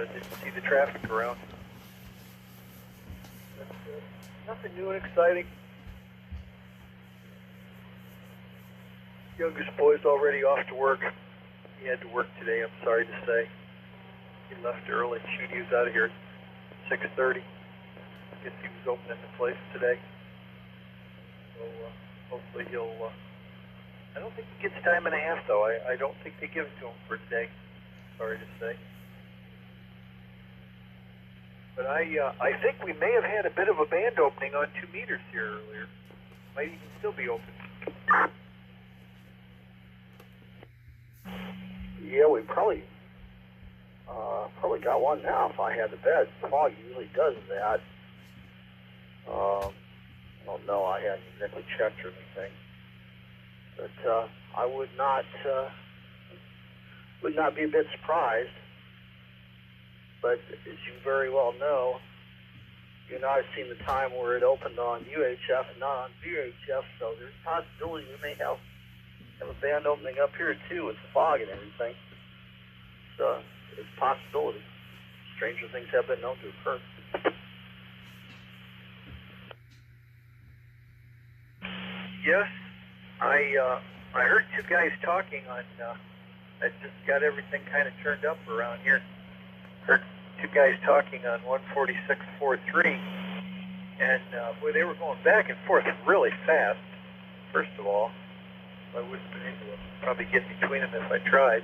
didn't see the traffic around. But, nothing new and exciting. Youngest boy's already off to work. He had to work today, I'm sorry to say. He left early. Shoot, he was out of here at 6:30. I guess he was opening the place today. So hopefully he'll... I don't think he gets time and a half, though. I don't think they give it to him for today. Sorry to say. But I think we may have had a bit of a band opening on 2 meters here earlier. Might even still be open. Yeah, we probably got one now if I had to bet. Fog usually does that. I don't know. I hadn't exactly checked or anything. But I would not be a bit surprised. But as you very well know, you and I have seen the time where it opened on UHF and not on VHF, so there's a possibility we may have a band opening up here too with the fog and everything. So it's a possibility. Stranger things have been known to occur. Yes, I heard 2 guys talking on. I just got everything kind of turned up around here. Heard 2 guys talking on 146.43, and boy, they were going back and forth really fast. First of all, I wouldn't have been able to probably get between them if I tried.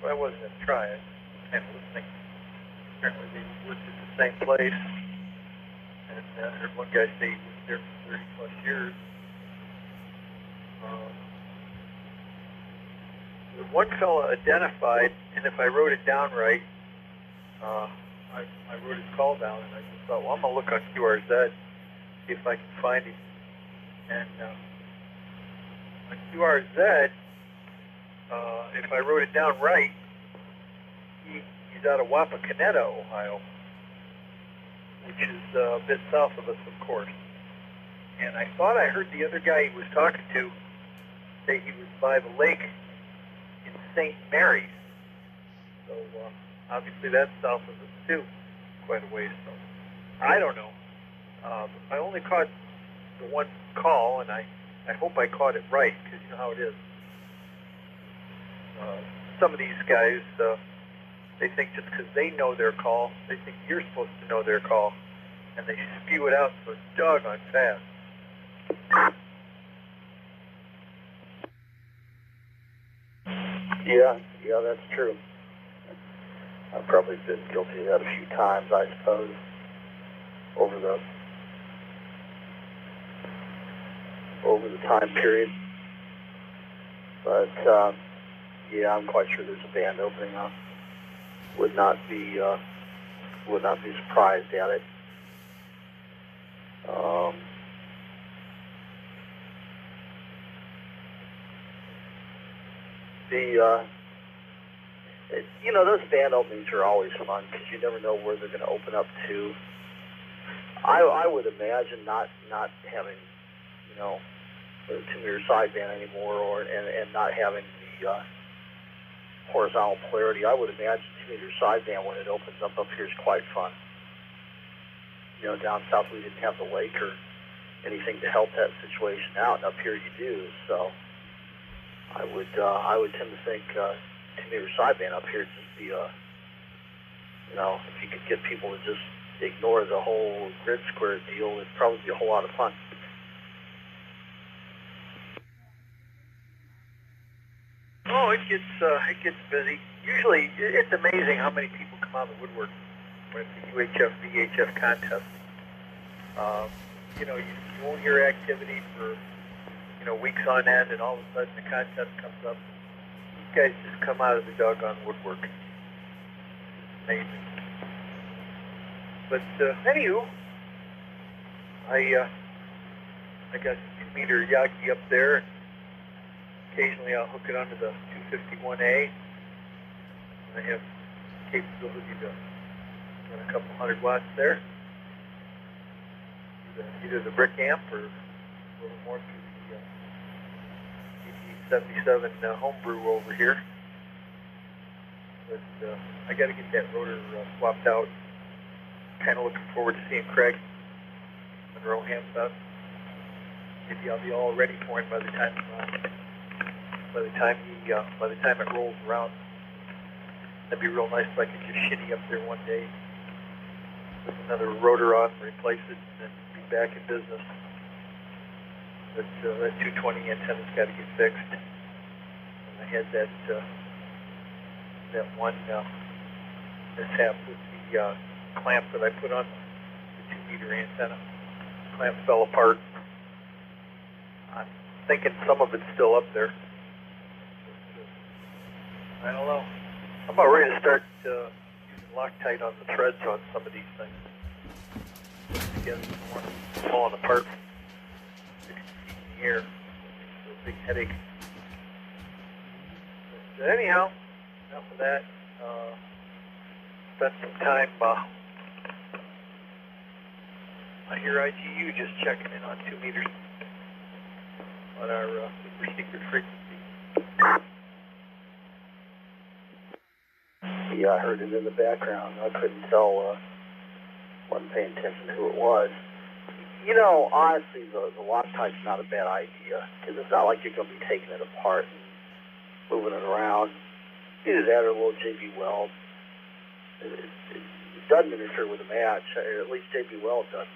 But I wasn't going to try. I was kind of listening. Apparently they worked at the same place. And I heard one guy say he was there for 30 plus years. One fellow identified, and if I wrote it down right, I wrote his call down, and I just thought, well, I'm going to look on QRZ, see if I can find him. And on QRZ, if I wrote it down right, he's out of Wapakoneta, Ohio, which is a bit south of us, of course. And I thought I heard the other guy he was talking to say he was by the lake in St. Mary's. So obviously that's south of us too, quite a ways. So I don't know. I only caught the one call, and I hope I caught it right, because you know how it is. Some of these guys, they think just because they know their call, they think you're supposed to know their call, and they spew it out so doggone fast. Yeah, that's true. I've probably been guilty of that a few times, I suppose, over the time period. But yeah, I'm quite sure there's a band opening up. Would not be surprised at it. Those band openings are always fun because you never know where they're going to open up to. I would imagine not having, the 2-meter sideband anymore, and not having the horizontal polarity. I would imagine 2-meter sideband when it opens up here is quite fun. Down south we didn't have the lake or anything to help that situation out, and up here you do. So I would tend to think 2-meter sideband up here would just be if you could get people to just ignore the whole grid square deal, it'd probably be a whole lot of fun. Oh, it gets busy. Usually, it's amazing how many people come out of the woodwork when it's a UHF VHF contest. You won't hear activity for weeks on end, and all of a sudden the contest comes up. These guys just come out of the doggone woodwork. Amazing. But anywho, I got the 2-meter Yagi up there. Occasionally I'll hook it onto the 251A. I have capability to run a couple hundred watts there. Either the brick amp or a little more through the 77 homebrew over here. But I got to get that rotor swapped out. Kind of looking forward to seeing Craig Monroe Hamseth. Maybe I'll be all ready for him by the time it rolls around. That'd be real nice if I could just shinny up there one day, put another rotor on, replace it, and then be back in business. But that 220 antenna's got to get fixed. And I had that one mishap with the clamp that I put on the 2-meter antenna. The clamp fell apart. I'm thinking some of it's still up there. I don't know. I'm about ready to start using Loctite on the threads on some of these things. Again, I don't want them falling apart 60 feet in the air. It's a big headache. But anyhow, enough of that. Spent some time. I hear ITU just checking in on 2 meters on our super secret frequency. Yeah, I heard it in the background. I couldn't tell, wasn't paying attention to who it was. You know, honestly, the Loctite's not a bad idea, because it's not like you're going to be taking it apart and moving it around. Either that or a little JB Weld. It doesn't interfere with the match, or at least JB Weld doesn't.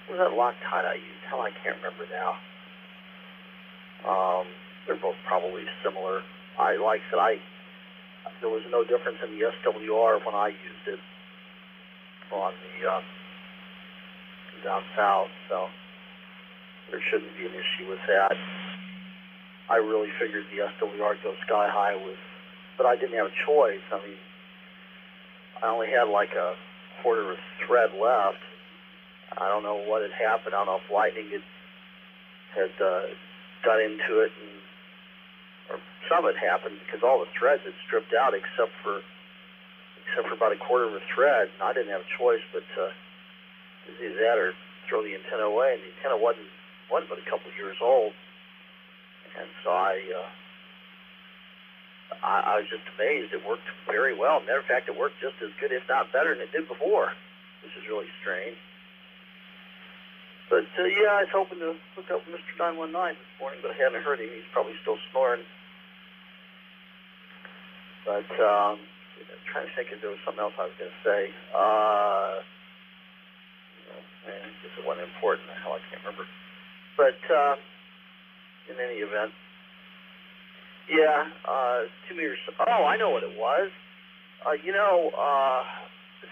What was that Loctite I used? Hell, I can't remember now. They're both probably similar. Like I said, there was no difference in the SWR when I used it on the down south, so there shouldn't be an issue with that. I really figured the SWR go sky high but I didn't have a choice. I mean, I only had like a quarter of a thread left. I don't know what had happened. I don't know if lightning had got into it, or some had happened, because all the threads had stripped out except for about a quarter of a thread. And I didn't have a choice but to do that or throw the antenna away. And the antenna wasn't but a couple of years old, and so I was just amazed. It worked very well. Matter of fact, it worked just as good, if not better, than it did before, which is really strange. But yeah, I was hoping to hook up Mr. 919 this morning, but I haven't heard him. He's probably still snoring. But I'm trying to think if there was something else I was going to say. I guess it wasn't important. Hell, I can't remember. But in any event, yeah, 2 meters. Oh, I know what it was.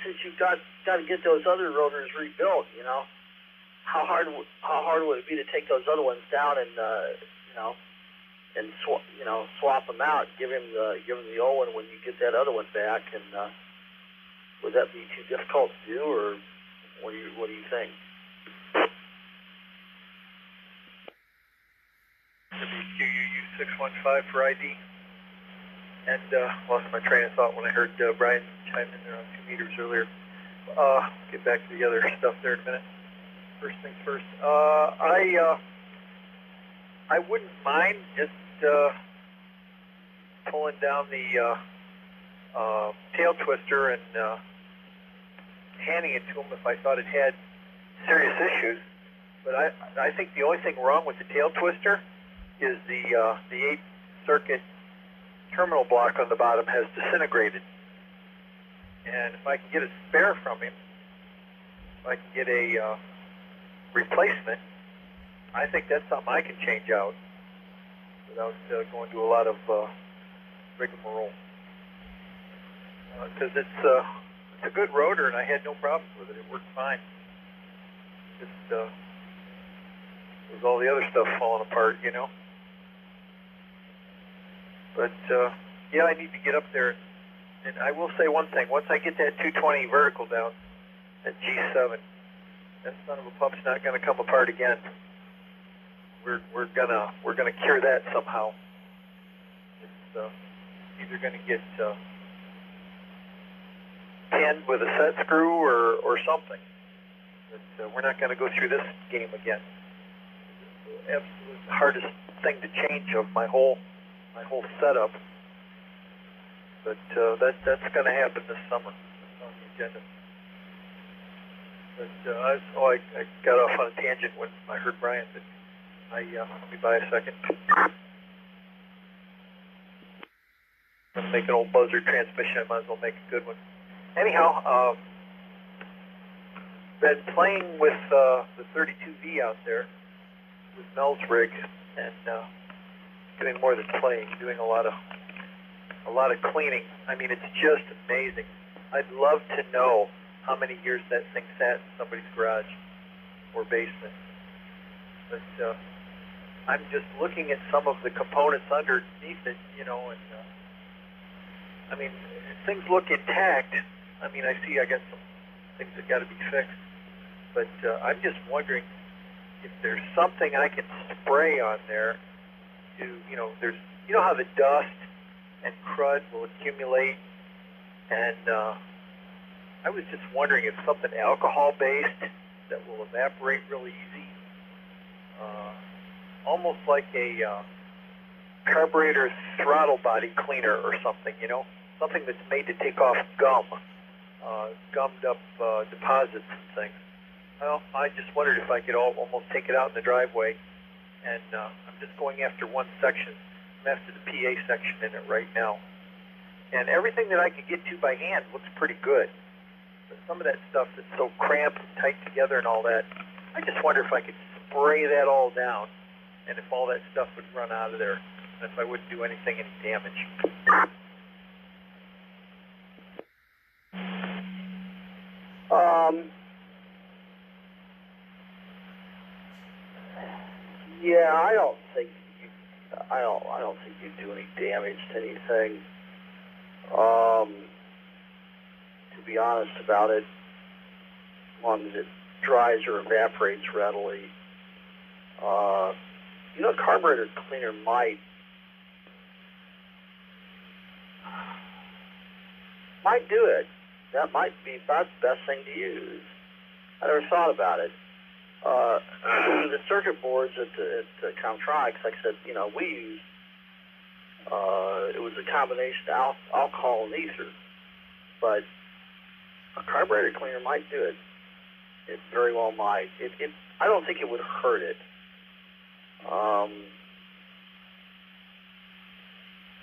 Since you've got to get those other rotors rebuilt, how hard would it be to take those other ones down and swap them out, give him the old one when you get that other one back, and would that be too difficult to do, or what do you think? WQUU 615 for ID, and lost my train of thought when I heard Brian chime in there on 2 meters earlier. Get back to the other stuff there in a minute. First things first, I wouldn't mind just pulling down the tail twister and handing it to him if I thought it had serious issues. But I think the only thing wrong with the tail twister is the 8th circuit terminal block on the bottom has disintegrated. And if I can get a spare from him, if I can get a replacement, I think that's something I can change out without going to a lot of rigmarole. Because it's a good rotor, and I had no problems with it. It worked fine. Just was all the other stuff falling apart, But yeah, I need to get up there. And I will say one thing: once I get that 220 vertical down, at G7, that son of a pup's not going to come apart again. We're gonna cure that somehow. It's either going to get pinned with a set screw or something. But we're not going to go through this game again. It's the absolute hardest thing to change of my whole setup But that's going to happen this summer. That's on the agenda. But I got off on a tangent when I heard Brian. But let me buy a second. I'm going to make an old buzzard transmission. I might as well make a good one. Anyhow, been playing with the 32V out there with Mel's rig, and doing more than playing, doing a lot of cleaning. I mean, it's just amazing. I'd love to know how many years that thing sat in somebody's garage or basement. But I'm just looking at some of the components underneath it, you know, and I mean, things look intact. I mean, I got some things that got to be fixed. But I'm just wondering if there's something I can spray on there to, you know, you know how the dust and crud will accumulate, and I was just wondering if something alcohol-based that will evaporate really easy, almost like a carburetor throttle body cleaner or something, you know, something that's made to take off gummed up deposits and things. Well, I just wondered if I could almost take it out in the driveway, and I'm just going after one section. I'm after the PA section in it right now. And everything that I could get to by hand looks pretty good. But some of that stuff that's so cramped and tight together and all that, I just wonder if I could spray that all down, and if all that stuff would run out of there, and if I wouldn't do any damage. Yeah, I don't think you do any damage to anything. To be honest about it, as long as it dries or evaporates readily. You know, carburetor cleaner might do it. That might be about the best thing to use. I never thought about it. The circuit boards at Comtronics, like I said, you know, we used, it was a combination of alcohol and ether, but a carburetor cleaner might do it. It very well might. I don't think it would hurt it.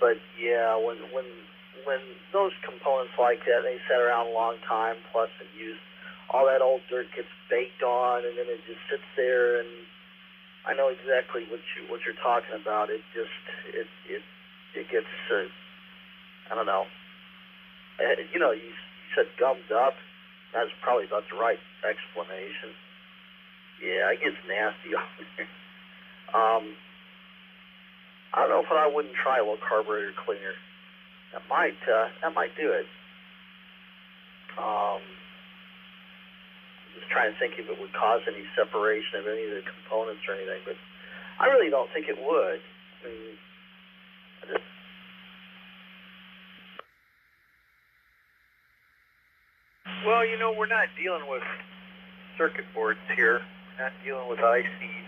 But yeah, when those components like that, they sat around a long time, plus and used, all that old dirt gets baked on, and then it just sits there. And I know exactly what you're talking about. It just it gets I don't know. You know, you said gummed up. That's probably about the right explanation. Yeah, it gets nasty on there. I don't know if I wouldn't try a little carburetor cleaner. That might do it. Just trying to think if it would cause any separation of any of the components or anything, but I really don't think it would. I mean, well, you know, we're not dealing with circuit boards here. We're not dealing with ICs.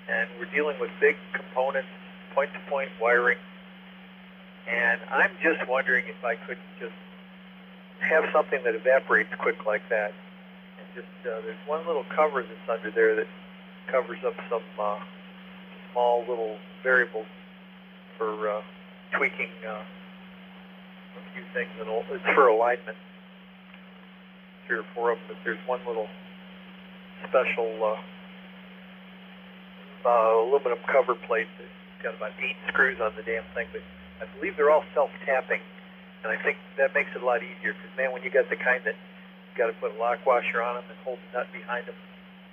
And we're dealing with big components, point-to-point wiring. And I'm just wondering if I could just have something that evaporates quick like that. And just, there's one little cover that's under there that covers up some small little variables for tweaking a few things. It's for alignment. 3 or 4 of them, but there's one little special aluminum cover plate that's got about 8 screws on the damn thing, but I believe they're all self-tapping, and I think that makes it a lot easier, because man, when you got the kind that you got to put a lock washer on them and hold the nut behind them,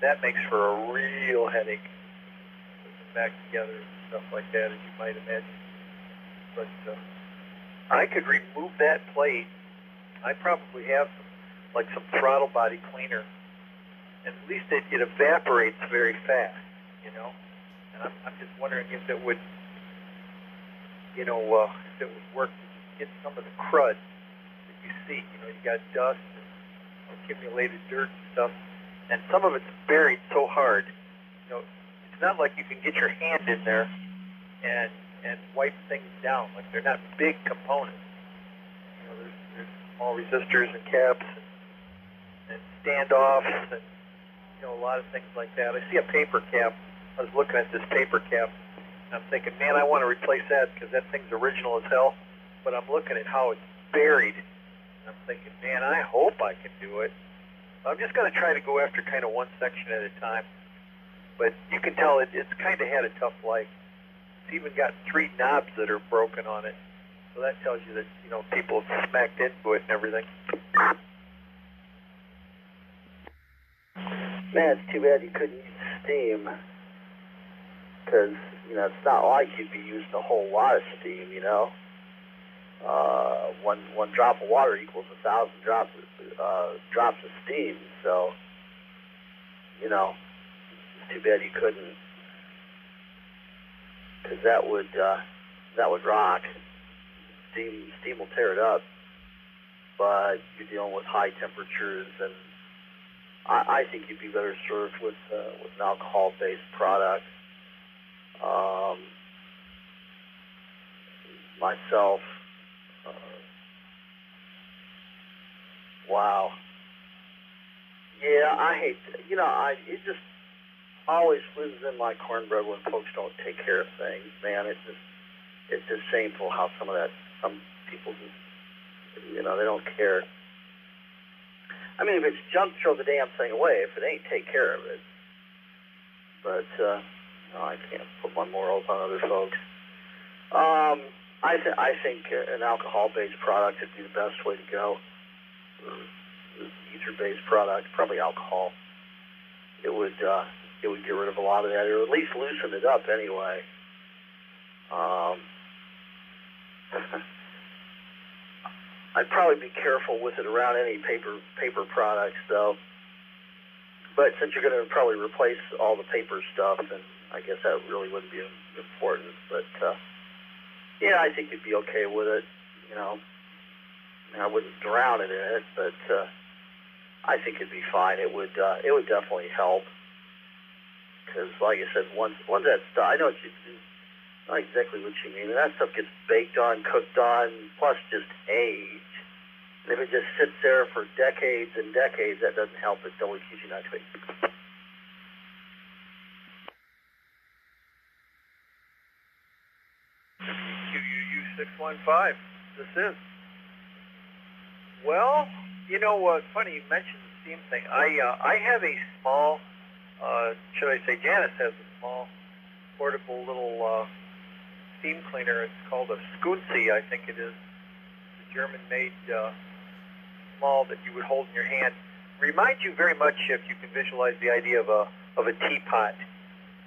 that makes for a real headache. Put them back together and stuff like that, as you might imagine. But I could remove that plate. I probably have some throttle body cleaner, and at least it evaporates very fast, you know. And I'm just wondering if it would, you know, if it would work to get some of the crud that you see. You know, you got dust and accumulated dirt and stuff, and some of it's buried so hard. You know, it's not like you can get your hand in there and and wipe things down. Like, they're not big components. You know, there's small resistors and caps and standoffs and, you know, a lot of things like that. I see a paper cap. I was looking at this paper cap, and I'm thinking, man, I want to replace that because that thing's original as hell. But I'm looking at how it's buried, and I'm thinking, man, I hope I can do it. I'm just going to try to go after kind of one section at a time. But you can tell it's kind of had a tough life. It's even got 3 knobs that are broken on it. So that tells you that, you know, people have smacked into it and everything. Man, it's too bad you couldn't use steam. Because, you know, it's not like you'd be using a whole lot of steam, you know. One drop of water equals 1,000 drops of steam. So, you know, it's too bad you couldn't, because that would rock. Steam will tear it up, but you're dealing with high temperatures, and I think you'd be better served with an alcohol-based product. Myself. Wow. Yeah, I hate, you know, it just always whizzes in my cornbread when folks don't take care of things, man. It's just shameful how some people just, you know, they don't care. I mean, if it's junk, throw the damn thing away. If it ain't, take care of it. But, no, I can't put my morals on other folks. I think an alcohol-based product would be the best way to go. Ether-based product, probably alcohol. It would get rid of a lot of that, or at least loosen it up anyway. I'd probably be careful with it around any paper products, though. But since you're going to probably replace all the paper stuff, then I guess that really wouldn't be important. But yeah, I think you'd be okay with it. You know, I wouldn't drown it in it, but I think it'd be fine. It would definitely help. Because, like I said, once that stuff, I know exactly what you mean. And that stuff gets baked on, cooked on, plus just age. And if it just sits there for decades and decades, that doesn't help. It's always easy not to eat. QUU615, this is. Well, you know, funny you mentioned the steam thing. I have a small, should I say, Janice has a small portable little steam cleaner. It's called a Skunzi, I think it is. It's a German-made small that you would hold in your hand. Reminds you very much, if you can visualize the idea of a teapot.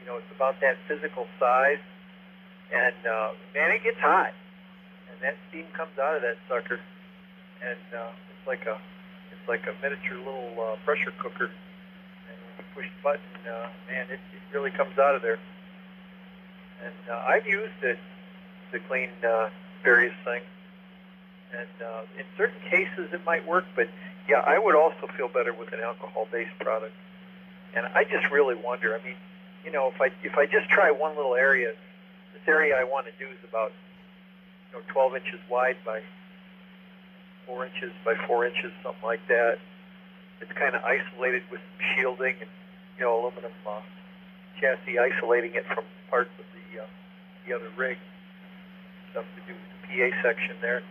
You know, it's about that physical size, and man, it gets hot, and that steam comes out of that sucker, and it's like a miniature little pressure cooker. And when you push the button, man, it really comes out of there. And I've used it to clean various things. And in certain cases it might work, but yeah, I would also feel better with an alcohol-based product. And I just really wonder, I mean, you know, if I just try one little area, this area I want to do is about, you know, 12 inches wide by 4 inches by 4 inches, something like that. It's kind of isolated with shielding and, you know, aluminum chassis isolating it from parts of the other rig. Stuff to do with the PA section there.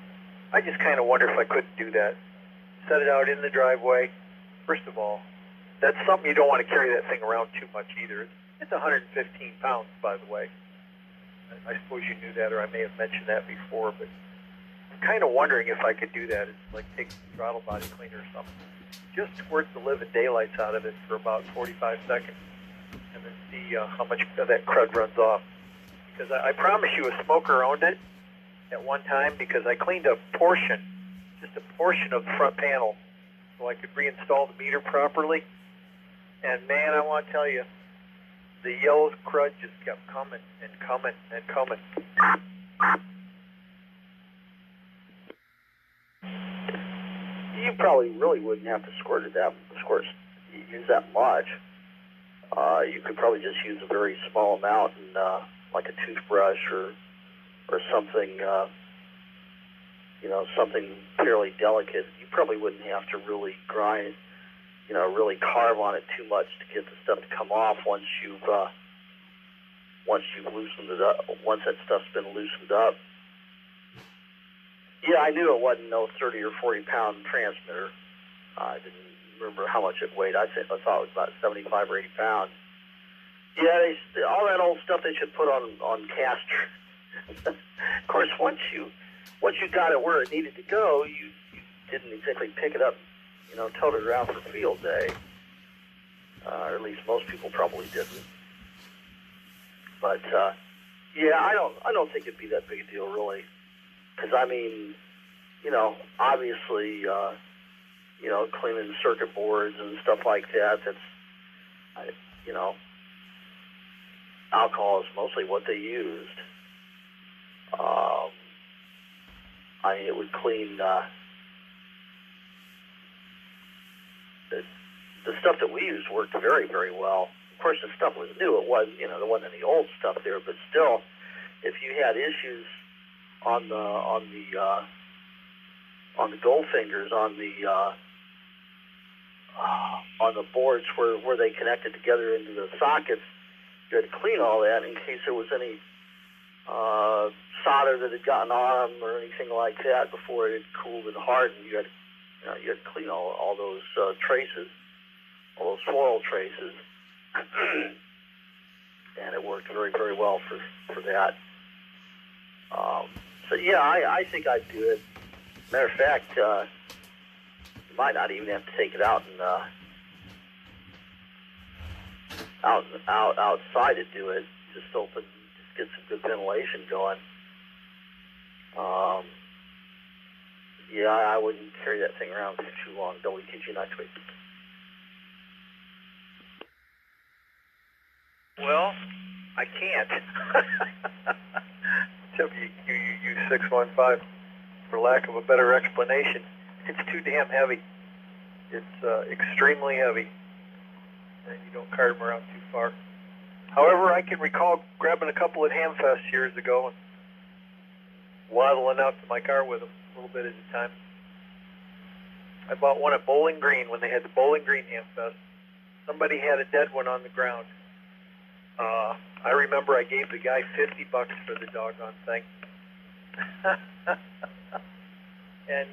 I just kind of wonder if I couldn't do that. Set it out in the driveway. First of all, that's something you don't want to carry that thing around too much either. It's 115 pounds, by the way. I suppose you knew that, or I may have mentioned that before, but I'm kind of wondering if I could do that. It's like take some throttle body cleaner or something. Just squirt the living daylights out of it for about 45 seconds and then see how much of that crud runs off. Because I promise you a smoker owned it at one time, because I cleaned a portion, just a portion of the front panel, so I could reinstall the meter properly. And man, I want to tell you, the yellow crud just kept coming and coming and coming. You probably really wouldn't have to use that much. You could probably just use a very small amount in like a toothbrush or or something, you know, something fairly delicate, you probably wouldn't have to really grind, you know, really carve on it too much to get the stuff to come off once you've loosened it up, once that stuff's been loosened up. Yeah, I knew it wasn't no 30 or 40 pound transmitter. I didn't remember how much it weighed. I thought it was about 75 or 80 pounds. Yeah, all that old stuff they should put on caster. Of course, once you got it where it needed to go, you didn't exactly pick it up, you know, tote it around for field day. Or at least most people probably didn't. But yeah, I don't think it'd be that big a deal, really. Because I mean, you know, obviously, you know, cleaning circuit boards and stuff like that. That's, you know, alcohol is mostly what they used. I mean, it would clean the stuff that we used worked very, very well. Of course, the stuff was new. It wasn't, you know, there wasn't any old stuff there, but still, if you had issues on the gold fingers, on the boards where they connected together into the sockets, you had to clean all that in case there was any solder that had gotten on them or anything like that before it had cooled and hardened. You had to clean all those traces, all those floral traces, and it worked very, very well for that. So yeah, I think I'd do it. Matter of fact, you might not even have to take it out and outside to do it. Just get some good ventilation going. Yeah, I wouldn't carry that thing around for too long. WQG next week. Well, I can't. WQU 615, for lack of a better explanation, it's too damn heavy. It's extremely heavy, and you don't cart them around too far. However, I can recall grabbing a couple at Hamfest years ago and waddling out to my car with them a little bit at a time. I bought one at Bowling Green when they had the Bowling Green Hamfest. Somebody had a dead one on the ground. I remember I gave the guy $50 for the doggone thing. And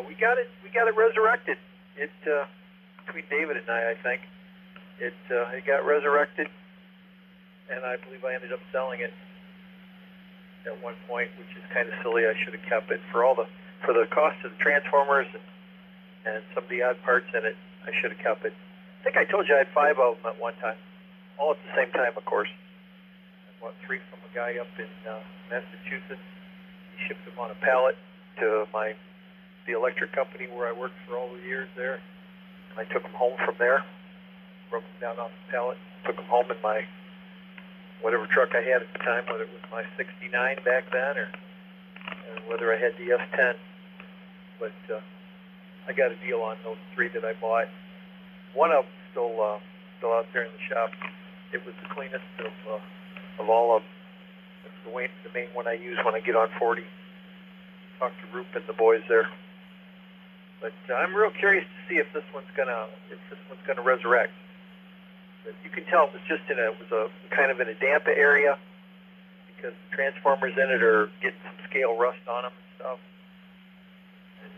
we got it resurrected. It between David and I think it got resurrected, and I believe I ended up selling it at one point, which is kind of silly. I should have kept it for the cost of the transformers and some of the odd parts in it. I should have kept it. I think I told you I had 5 of them at one time, all at the same time, of course. I bought 3 from a guy up in Massachusetts. He shipped them on a pallet to the electric company where I worked for all the years there. And I took them home from there, broke them down on the pallet, took them home in my whatever truck I had at the time, whether it was my 69 back then or whether I had the S10. But I got a deal on those 3 that I bought. One of them still out there in the shop. It was the cleanest of all of them. It's the main one I use when I get on 40. Talk to Roop and the boys there. But I'm real curious to see if this one's gonna resurrect. But you can tell it was a kind of in a damp area because the transformers in it are getting some scale rust on them and stuff. And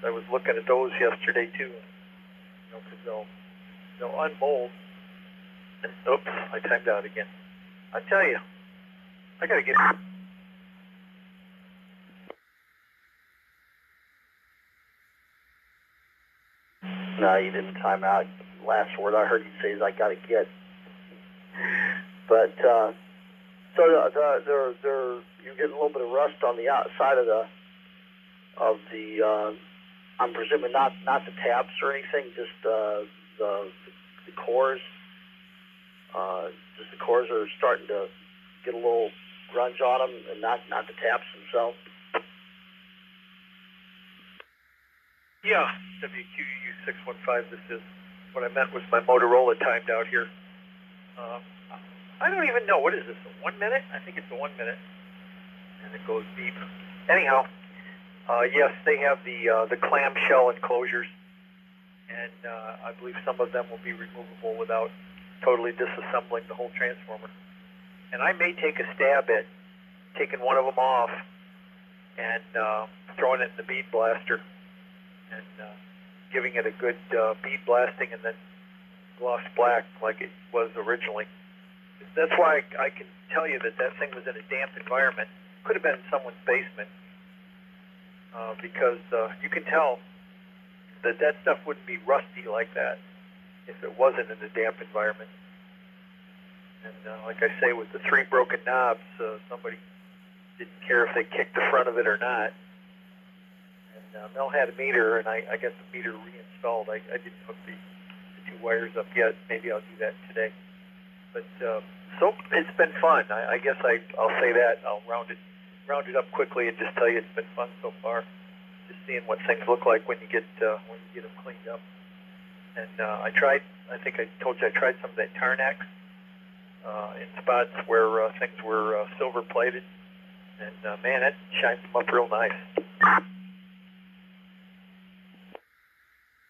I was looking at those yesterday too, you know, because they'll unmold. And oops, I timed out again. I tell you, I gotta get. No, you didn't time out. Last word I heard you say is "I gotta get." But so you're getting a little bit of rust on the outside of the. I'm presuming not the tabs or anything, just the cores. Just the cores are starting to get a little grunge on them, and not the tabs themselves. Yeah, WQU 615. This is what I meant was my Motorola timed out here. I don't even know, what is this, a 1 minute? I think it's a 1 minute. and it goes deep. Anyhow, yes, they have the clamshell enclosures, and I believe some of them will be removable without totally disassembling the whole transformer. And I may take a stab at taking one of them off and throwing it in the bead blaster and giving it a good bead blasting and then gloss black like it was originally. That's why I can tell you that that thing was in a damp environment. Could have been in someone's basement because you can tell that that stuff wouldn't be rusty like that if it wasn't in a damp environment. And like I say, with the 3 broken knobs, somebody didn't care if they kicked the front of it or not. And Mel had a meter, and I got the meter reinstalled. I didn't hook the 2 wires up yet. Maybe I'll do that today. But so it's been fun. I guess I'll say that. I'll round it up quickly and just tell you it's been fun so far. Just seeing what things look like when you get them cleaned up. And I think I told you I tried some of that Tarnax in spots where things were silver plated. And man, that shines them up real nice.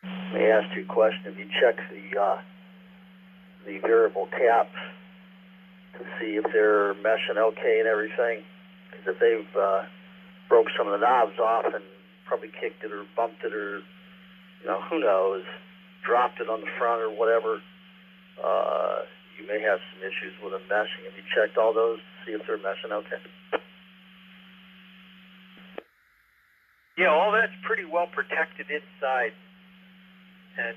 Let me ask you a question. Have you checked the variable taps to see if they're meshing okay and everything? Because if they've broke some of the knobs off and probably kicked it or bumped it or, who knows, dropped it on the front or whatever, you may have some issues with them meshing. Have you checked all those to see if they're meshing okay? Yeah, all that's pretty well protected inside, and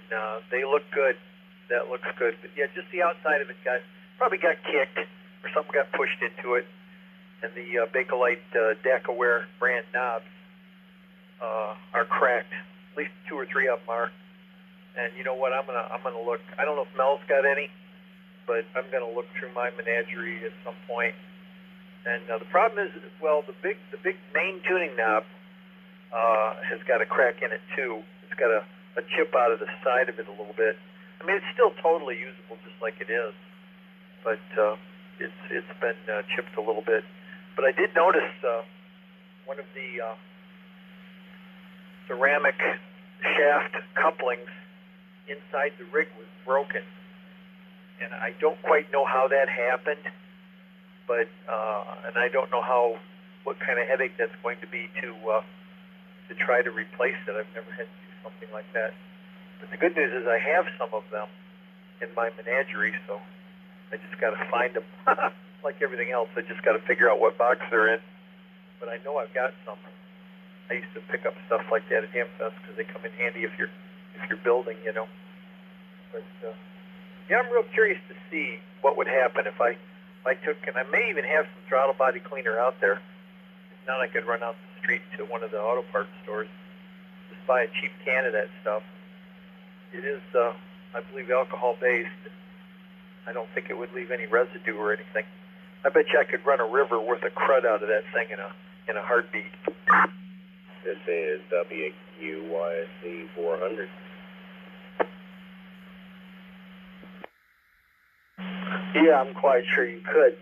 they look good. That looks good. But yeah, just the outside of it probably got kicked or something got pushed into it, and the Bakelite DAC-aware brand knobs are cracked. At least 2 or 3 of them are. And you know what? I'm gonna look. I don't know if Mel's got any, but I'm gonna look through my menagerie at some point. And the problem is, well, the big main tuning knob has got a crack in it too. It's got a chip out of the side of it a little bit. I mean, it's still totally usable just like it is, but it's been chipped a little bit. But I did notice one of the ceramic shaft couplings inside the rig was broken, and I don't quite know how that happened, but and I don't know what kind of headache that's going to be to try to replace it. I've never had to do something like that. But the good news is I have some of them in my menagerie, so I just got to find them. Like everything else, I just got to figure out what box they're in. But I know I've got some. I used to pick up stuff like that at Hamfest because they come in handy if you're building, But yeah, I'm real curious to see what would happen if I took, and I may even have some throttle body cleaner out there. If not, I could run out the street to one of the auto parts stores, just buy a cheap can of that stuff. It is, I believe, alcohol based. I don't think it would leave any residue or anything. I bet you I could run a river worth of crud out of that thing in a heartbeat. This is WQYC 400. Yeah, I'm quite sure you could.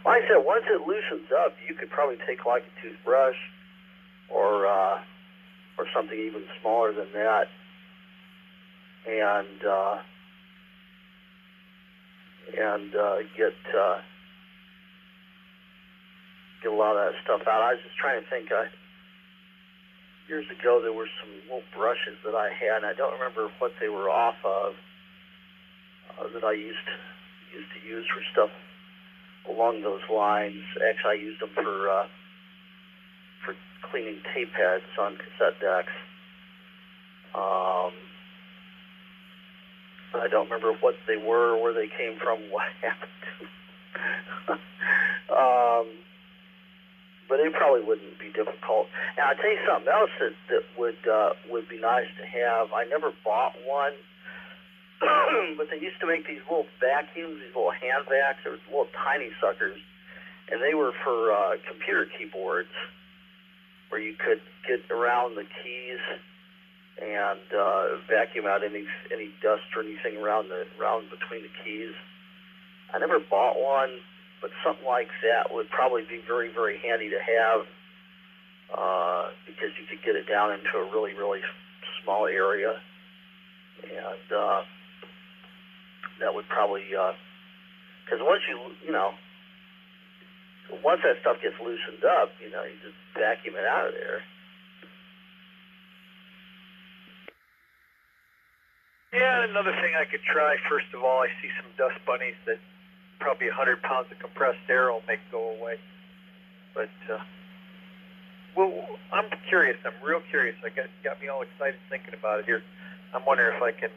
Like I said, once it loosens up, you could probably take like a toothbrush or something even smaller than that, and get a lot of that stuff out. I was just trying to think. Years ago, there were some little brushes that I had, and I don't remember what they were off of. That I used to use for stuff along those lines. Actually, I used them for cleaning tape heads on cassette decks. I don't remember what they were, where they came from, what happened to them. But it probably wouldn't be difficult. And I'll tell you something else that would be nice to have. I never bought one. But they used to make these little vacuums, these little hand vacs. They were little tiny suckers, and they were for computer keyboards, where you could get around the keys and vacuum out any dust or anything around between the keys. I never bought one, but something like that would probably be very, very handy to have, because you could get it down into a really, really small area, and that would probably, because once once that stuff gets loosened up, you just vacuum it out of there. Yeah, another thing I could try, first of all, I see some dust bunnies that probably 100 pounds of compressed air will make go away. But, well, I'm curious. I'm real curious. Got me all excited thinking about it here. I'm wondering if I can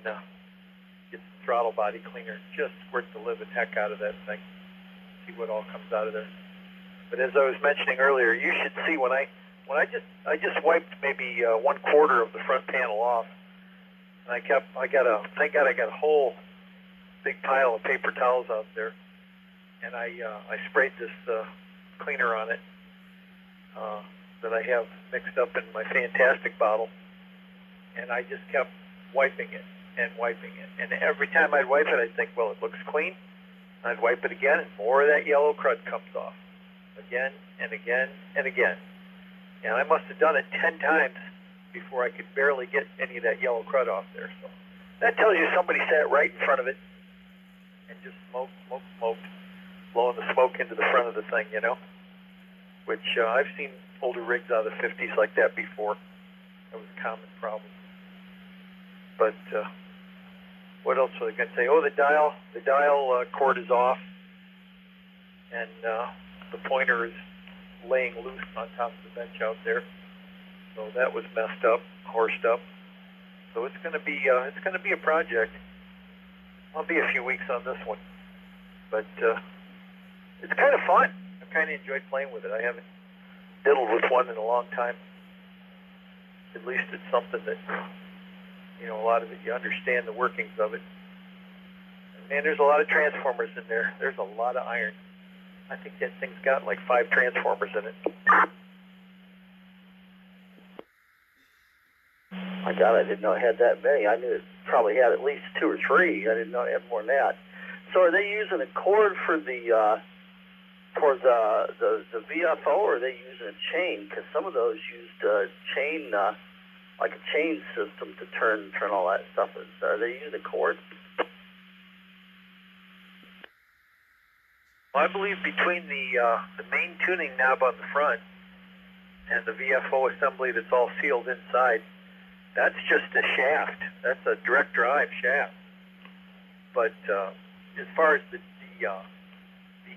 get some throttle body cleaner and just squirt the living heck out of that thing. See what all comes out of there. But as I was mentioning earlier, you should see when I just wiped maybe 1/4 of the front panel off. And thank God I got a whole big pile of paper towels out there, and I sprayed this cleaner on it that I have mixed up in my Fantastic bottle, and I just kept wiping it and wiping it. And every time I'd wipe it, I'd think, well, it looks clean. I'd wipe it again, and more of that yellow crud comes off, again and again and again. And I must have done it 10 times before I could barely get any of that yellow crud off there. So that tells you somebody sat right in front of it and just smoked, blowing the smoke into the front of the thing, which I've seen older rigs out of the 50s like that before. That was a common problem. But what else was I going to say? Oh, the dial cord is off, and the pointer is laying loose on top of the bench out there. So that was messed up, horsed up. So it's going to be a project. I'll be a few weeks on this one, but it's kind of fun. I've kind of enjoyed playing with it. I haven't diddled with one in a long time. At least it's something that a lot of it you understand the workings of it. And man, there's a lot of transformers in there. There's a lot of iron. I think that thing's got like 5 transformers in it. My God, I didn't know it had that many. I knew it probably had at least 2 or 3. I didn't know it had more than that. So are they using a cord for the VFO, or are they using a chain? Because some of those used chain, like a chain system to turn all that stuff. Are they using a cord? Well, I believe between the main tuning knob on the front and the VFO assembly that's all sealed inside, that's just a shaft. That's a direct drive shaft. But as far as the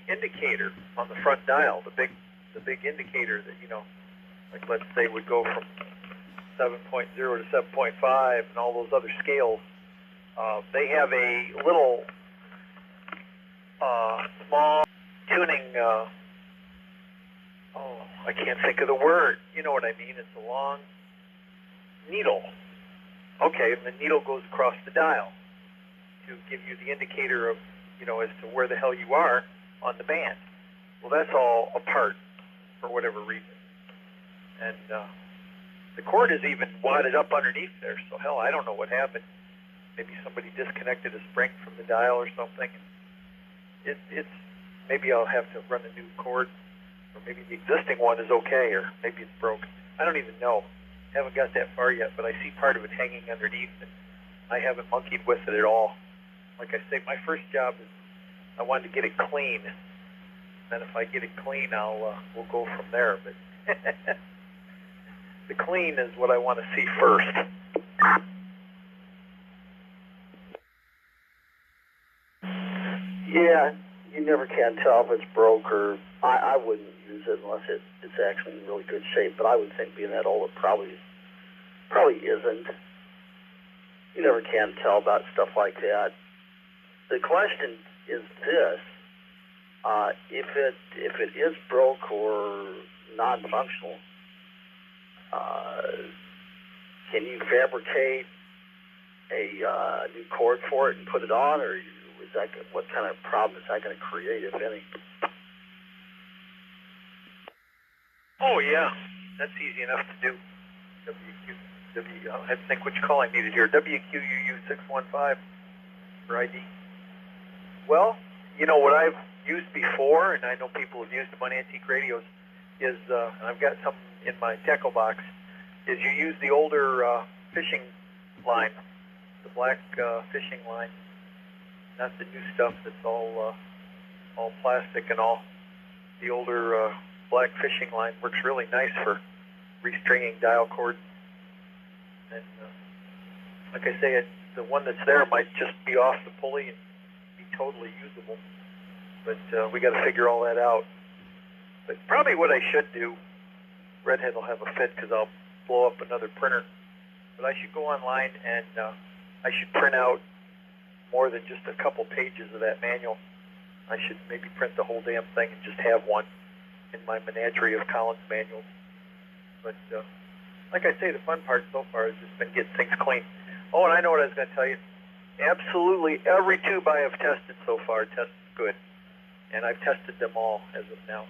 indicator on the front dial, the big indicator that like let's say would go from 7.0 to 7.5 and all those other scales, they have a little small tuning. I can't think of the word. You know what I mean? It's a long needle. Okay, and the needle goes across the dial to give you the indicator of, as to where the hell you are on the band. Well, that's all apart for whatever reason. And the cord is even wadded up underneath there, so hell, I don't know what happened. Maybe somebody disconnected a spring from the dial or something. It's maybe I'll have to run a new cord, or maybe the existing one is okay, or maybe it's broken. I don't even know. Haven't got that far yet, but I see part of it hanging underneath, and I haven't monkeyed with it at all. Like I say, my first job is I wanted to get it clean. Then if I get it clean, we'll go from there. But the clean is what I want to see first. Yeah, you never can tell if it's broke, or I wouldn't use it unless it's actually in really good shape. But I would think, being that old, it probably isn't. You never can tell about stuff like that. The question is this: if it is broke or non-functional, can you fabricate a new cord for it and put it on, or what kind of problem is that going to create, if any? Oh yeah, that's easy enough to do. I have to think which call I needed here. WQUU 615 for ID. Well, what used before, and I know people have used them on antique radios, is, and I've got some in my tackle box, is you use the older fishing line, the black fishing line, not the new stuff that's all plastic and all. The older black fishing line works really nice for restringing dial cords. And like I say, the one that's there might just be off the pulley and be totally usable. But we got to figure all that out. But probably what I should do, Redhead will have a fit because I'll blow up another printer. But I should go online and I should print out more than just a couple pages of that manual. I should maybe print the whole damn thing and just have one in my menagerie of Collins manuals. But like I say, the fun part so far has just been getting things clean. Oh, and I know what I was going to tell you. Absolutely every tube I have tested so far tested good. And I've tested them all as of now.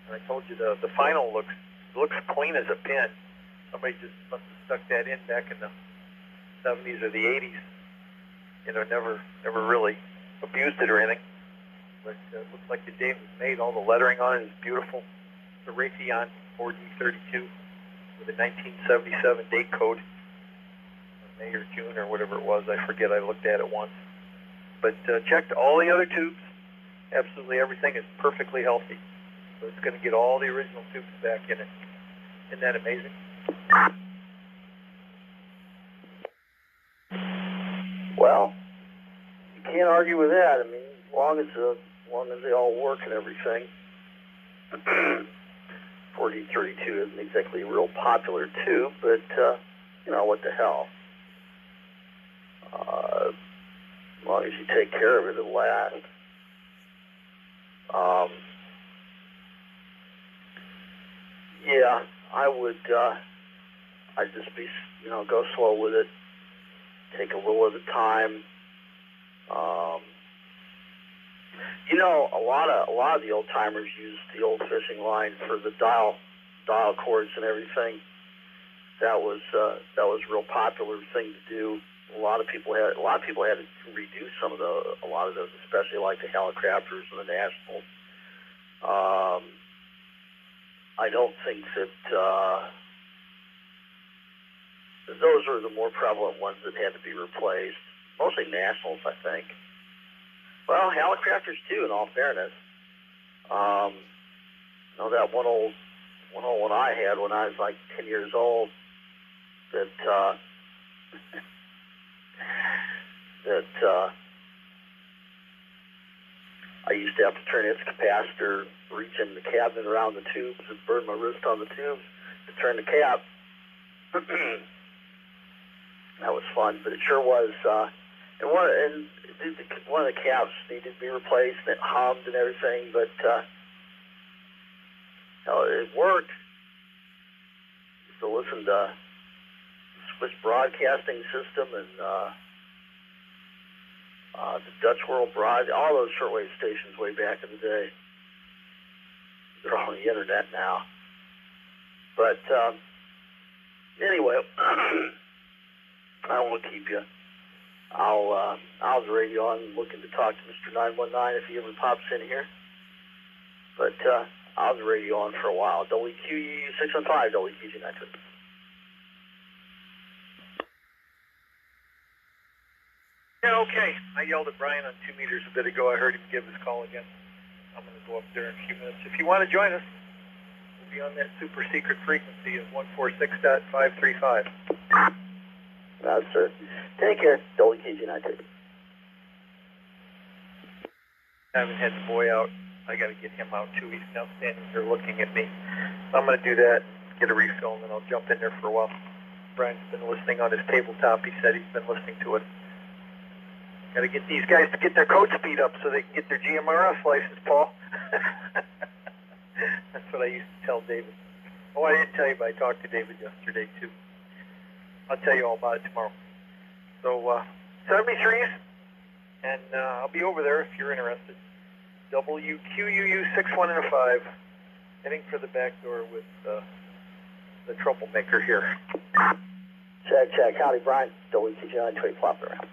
And I told you the final looks clean as a pin. Somebody just must have stuck that in back in the 70s or the 80s. You know, never really abused it or anything. But it looks like the day it was made. All the lettering on it is beautiful. It's a Raytheon 4D32 with a 1977 date code. May or June or whatever it was. I forget. I looked at it once. But checked all the other tubes. Absolutely everything is perfectly healthy. So it's going to get all the original tubes back in it. Isn't that amazing? Well, you can't argue with that. I mean, as long as they all work and everything. 4D32 isn't exactly a real popular tube, but you know, what the hell. As long as you take care of it, it'll last. Yeah, I would. I'd just be, you know, go slow with it. Take a little at a time. You know, a lot of the old timers used the old fishing line for the dial cords and everything. That was a real popular thing to do. A lot of people had to redo a lot of those, especially like the Helicopters and the Nationals. I don't think that those are the more prevalent ones that had to be replaced. Mostly Nationals, I think. Well, Helicopters too, in all fairness. You know, that one old one I had when I was like 10 years old that I used to have to turn its capacitor, reach in the cabinet around the tubes and burn my wrist on the tubes to turn the cap. That was fun, but it sure was. And one of the caps needed to be replaced, and it hummed and everything, but it worked. Used to listen to Swiss Broadcasting System and the Dutch World Broad, all those shortwave stations way back in the day. They're on the internet now. But anyway, I don't want to keep you. I'll have the radio on, looking to talk to Mr. 919 if he ever pops in here. But I'll have the radio on for a while. WQU 615, WQG 920. Yeah, okay. I yelled at Brian on 2 meters a bit ago. I heard him give his call again. I'm going to go up there in a few minutes. If you want to join us, we'll be on that super secret frequency of 146.535. No, sir. Take care. WQG 920. I haven't had the boy out. I got to get him out too. He's now standing here looking at me. I'm going to do that, get a refill, and then I'll jump in there for a while. Brian's been listening on his tabletop. He said he's been listening to it. Got to get these guys to get their code speed up so they can get their GMRS license, Paul. That's what I used to tell David. Oh, I didn't tell you, but I talked to David yesterday, too. I'll tell you all about it tomorrow. So, 73s, and I'll be over there if you're interested. WQUU 6105, heading for the back door with the troublemaker here. Check. Howdy, Brian. WQG 920, plop around.